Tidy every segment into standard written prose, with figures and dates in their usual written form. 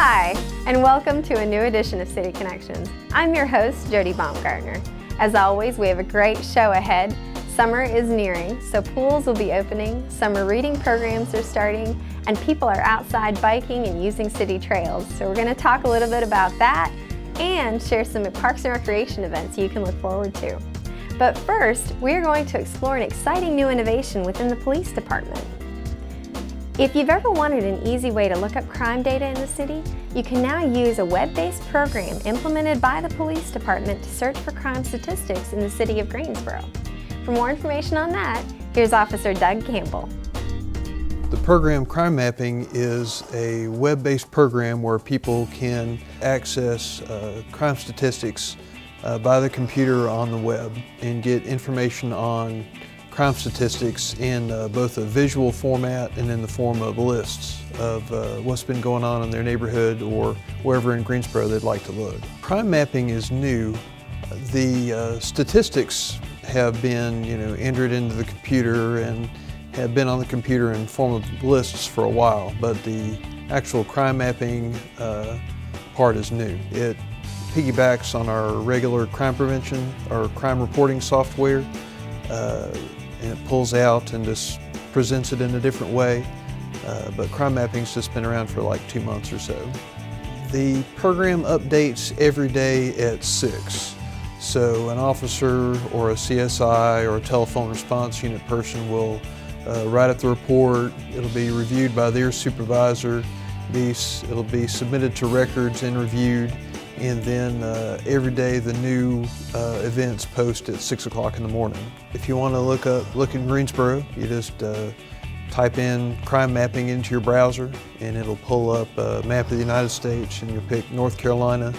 Hi, and welcome to a new edition of City Connections. I'm your host, Jody Baumgartner. As always, we have a great show ahead. Summer is nearing, so pools will be opening, summer reading programs are starting, and people are outside biking and using city trails. So we're going to talk a little bit about that and share some parks and recreation events you can look forward to. But first, we're going to explore an exciting new innovation within the police department. If you've ever wanted an easy way to look up crime data in the city, you can now use a web-based program implemented by the police department to search for crime statistics in the city of Greensboro. For more information on that, here's Officer Doug Campbell. The program Crime Mapping is a web-based program where people can access crime statistics by the computer on the web and get information on crime statistics in both a visual format and in the form of lists of what's been going on in their neighborhood or wherever in Greensboro they'd like to look. Crime mapping is new. The statistics have been, entered into the computer and have been on the computer in form of lists for a while, but the actual crime mapping part is new. It piggybacks on our regular crime prevention or crime reporting software. And it pulls out and just presents it in a different way. But crime mapping's just been around for like 2 months or so. The program updates every day at 6. So an officer or a CSI or a telephone response unit person will write up the report. It'll be reviewed by their supervisor. It'll be submitted to records and reviewed. And then every day the new events post at 6 o'clock in the morning. If you want to look in Greensboro, you just type in crime mapping into your browser and it'll pull up a map of the United States, and you'll pick North Carolina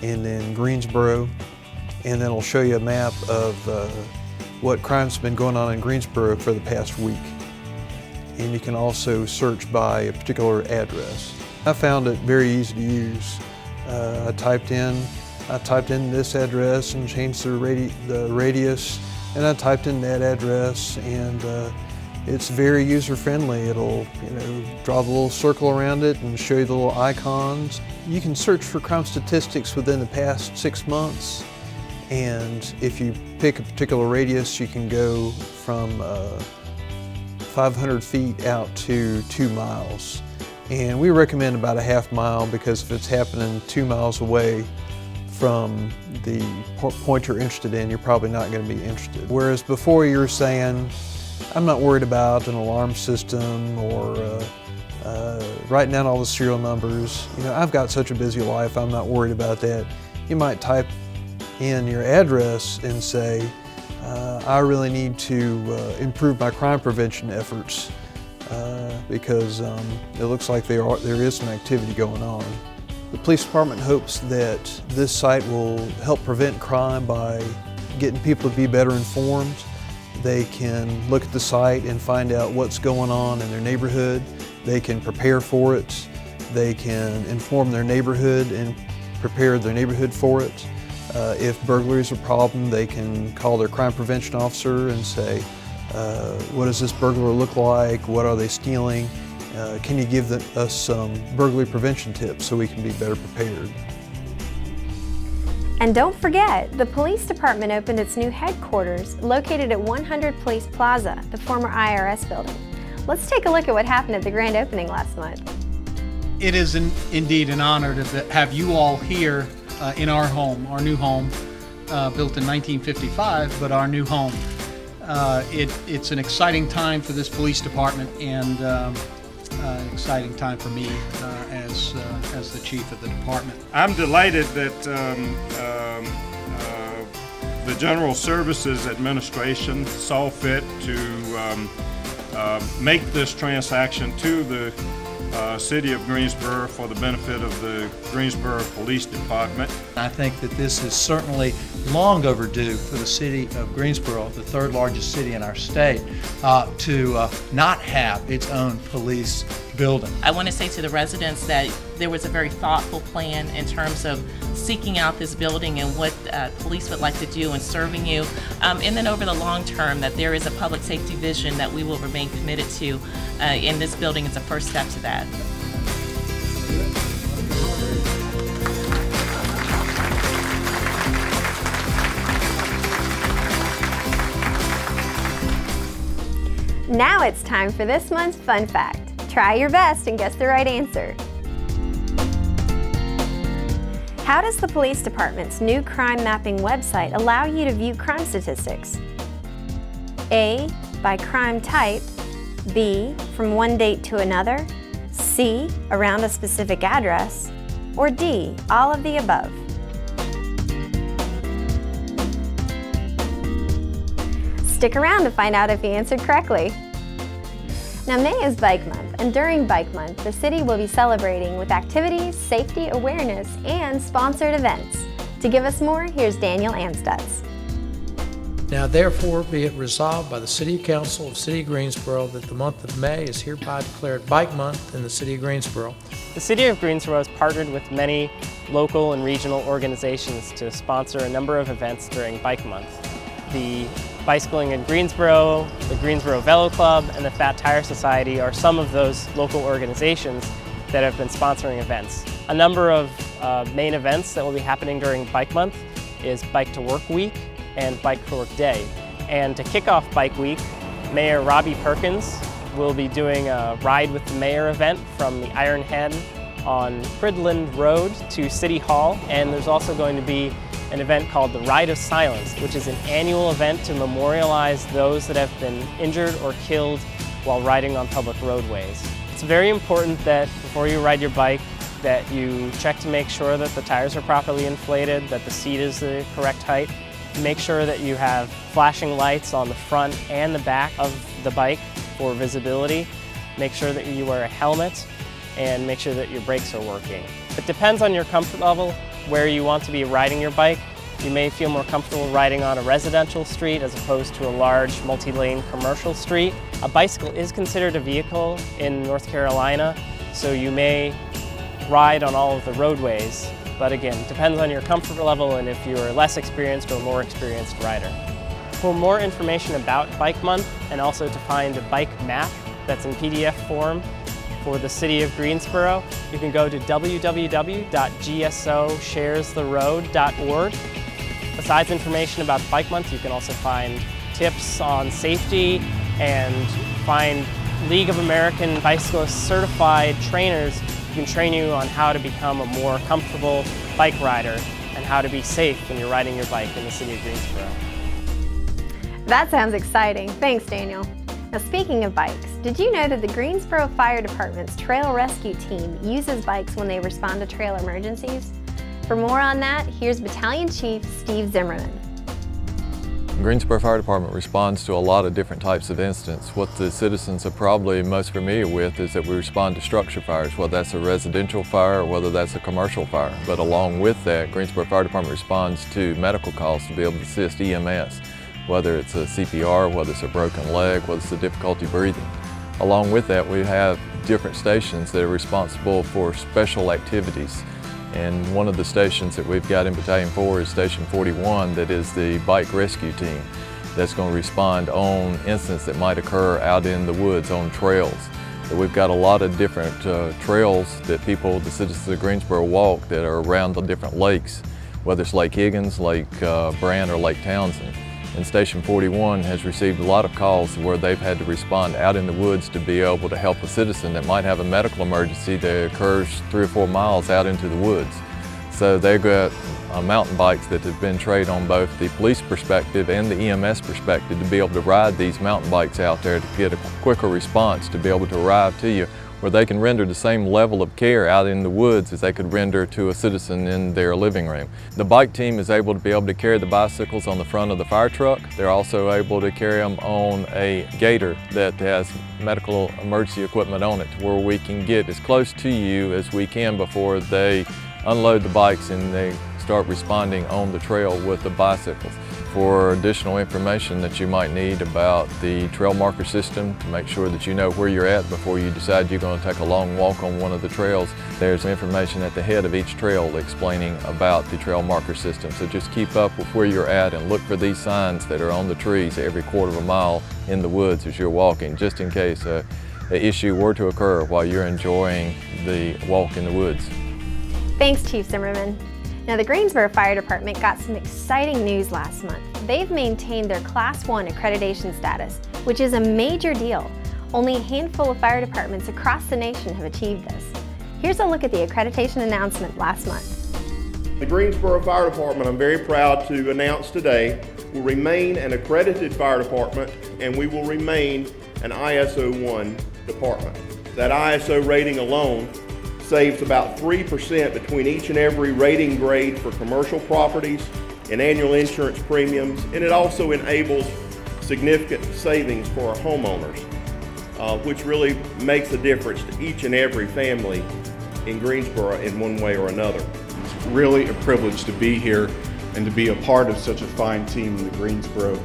and then Greensboro, and then it'll show you a map of what crime's been going on in Greensboro for the past week. And you can also search by a particular address. I found it very easy to use. I typed in this address and changed the radius, and I typed in that address, and it's very user-friendly. It'll draw the little circle around it and show you the little icons. You can search for crime statistics within the past 6 months, and if you pick a particular radius, you can go from 500 feet out to 2 miles. And we recommend about a half mile, because if it's happening 2 miles away from the point you're interested in, you're probably not going to be interested. Whereas before you were saying, I'm not worried about an alarm system or writing down all the serial numbers. I've got such a busy life, I'm not worried about that. You might type in your address and say, I really need to improve my crime prevention efforts. Because it looks like there is some activity going on. The police department hopes that this site will help prevent crime by getting people to be better informed. They can look at the site and find out what's going on in their neighborhood. They can prepare for it. They can inform their neighborhood and prepare their neighborhood for it. If burglary is a problem, they can call their crime prevention officer and say, what does this burglar look like? What are they stealing? Can you give us some burglary prevention tips so we can be better prepared? And don't forget, the police department opened its new headquarters located at 100 Police Plaza, the former IRS building. Let's take a look at what happened at the grand opening last month. It is indeed an honor to have you all here in our home, our new home, built in 1955, but our new home. It's an exciting time for this police department, and an exciting time for me as the chief of the department. I'm delighted that the General Services Administration saw fit to make this transaction to the City of Greensboro for the benefit of the Greensboro Police Department. I think that this is certainly long overdue for the city of Greensboro, the third largest city in our state, to not have its own police building. I want to say to the residents that there was a very thoughtful plan in terms of seeking out this building and what police would like to do in serving you. And then over the long term, that there is a public safety vision that we will remain committed to, and this building is a first step to that. Now it's time for this month's fun fact. Try your best and guess the right answer. How does the police department's new crime mapping website allow you to view crime statistics? A, by crime type, B, from one date to another, C, around a specific address, or D, all of the above? Stick around to find out if you answered correctly. Now, May is Bike Month, and during Bike Month, the city will be celebrating with activities, safety awareness, and sponsored events. To give us more, here's Daniel Amstutz. Now therefore be it resolved by the City Council of City of Greensboro that the month of May is hereby declared Bike Month in the City of Greensboro. The City of Greensboro has partnered with many local and regional organizations to sponsor a number of events during Bike Month. The Bicycling in Greensboro, the Greensboro Velo Club, and the Fat Tire Society are some of those local organizations that have been sponsoring events. A number of main events that will be happening during Bike Month is Bike to Work Week and Bike to Work Day. And to kick off Bike Week, Mayor Robbie Perkins will be doing a Ride with the Mayor event from the Iron Hen on Fridland Road to City Hall, and there's also going to be an event called the Ride of Silence, which is an annual event to memorialize those that have been injured or killed while riding on public roadways. It's very important that before you ride your bike that you check to make sure that the tires are properly inflated, that the seat is the correct height. Make sure that you have flashing lights on the front and the back of the bike for visibility. Make sure that you wear a helmet and make sure that your brakes are working. It depends on your comfort level where you want to be riding your bike. You may feel more comfortable riding on a residential street as opposed to a large multi-lane commercial street. A bicycle is considered a vehicle in North Carolina, so you may ride on all of the roadways. But again, it depends on your comfort level and if you're a less experienced or more experienced rider. For more information about Bike Month and also to find a bike map that's in PDF form for the City of Greensboro, you can go to www.gsosharestheroad.org. Besides information about Bike Month, you can also find tips on safety and find League of American Bicyclists certified trainers who can train you on how to become a more comfortable bike rider and how to be safe when you're riding your bike in the City of Greensboro. That sounds exciting. Thanks, Daniel. Now, speaking of bikes, did you know that the Greensboro Fire Department's Trail Rescue Team uses bikes when they respond to trail emergencies? For more on that, here's Battalion Chief Steve Zimmerman. The Greensboro Fire Department responds to a lot of different types of incidents. What the citizens are probably most familiar with is that we respond to structure fires, whether that's a residential fire or whether that's a commercial fire. But along with that, Greensboro Fire Department responds to medical calls to be able to assist EMS, whether it's a CPR, whether it's a broken leg, whether it's a difficulty breathing. Along with that, we have different stations that are responsible for special activities. And one of the stations that we've got in Battalion 4 is Station 41, that is the bike rescue team that's going to respond on incidents that might occur out in the woods on trails. So we've got a lot of different trails that people, the citizens of Greensboro, walk that are around the different lakes, whether it's Lake Higgins, Lake Brand, or Lake Townsend. And Station 41 has received a lot of calls where they've had to respond out in the woods to be able to help a citizen that might have a medical emergency that occurs 3 or 4 miles out into the woods. So they've got mountain bikes that have been trained on both the police perspective and the EMS perspective to be able to ride these mountain bikes out there to get a quicker response, to be able to arrive to you, where they can render the same level of care out in the woods as they could render to a citizen in their living room. The bike team is able to carry the bicycles on the front of the fire truck. They're also able to carry them on a gator that has medical emergency equipment on it, to where we can get as close to you as we can before they unload the bikes and they start responding on the trail with the bicycles. For additional information that you might need about the trail marker system, to make sure that you know where you're at before you decide you're going to take a long walk on one of the trails, there's information at the head of each trail explaining about the trail marker system. So just keep up with where you're at and look for these signs that are on the trees every quarter of a mile in the woods as you're walking, just in case an issue were to occur while you're enjoying the walk in the woods. Thanks, Chief Zimmerman. Now, the Greensboro Fire Department got some exciting news last month. They've maintained their Class 1 accreditation status, which is a major deal. Only a handful of fire departments across the nation have achieved this. Here's a look at the accreditation announcement last month. The Greensboro Fire Department, I'm very proud to announce today, will remain an accredited fire department, and we will remain an ISO 1 department. That ISO rating alone saves about 3% between each and every rating grade for commercial properties and annual insurance premiums, and it also enables significant savings for our homeowners, which really makes a difference to each and every family in Greensboro in one way or another. It's really a privilege to be here and to be a part of such a fine team in the Greensboro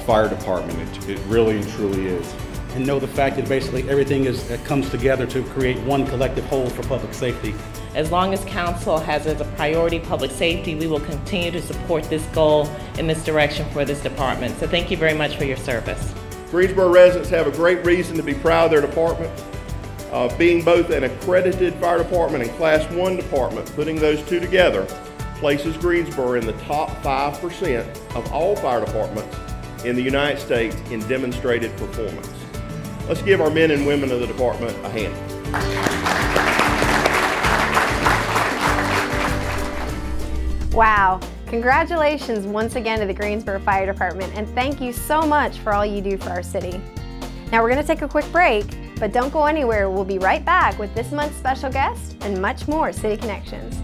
Fire Department. It really and truly is. And know the fact that basically everything comes together to create one collective whole for public safety. As long as Council has as a priority public safety, we will continue to support this goal in this direction for this department. So thank you very much for your service. Greensboro residents have a great reason to be proud of their department. Being both an accredited fire department and Class 1 department, putting those two together places Greensboro in the top 5% of all fire departments in the United States in demonstrated performance. Let's give our men and women of the department a hand. Wow! Congratulations once again to the Greensboro Fire Department, and thank you so much for all you do for our city. Now we're going to take a quick break, but don't go anywhere. We'll be right back with this month's special guest and much more City Connections.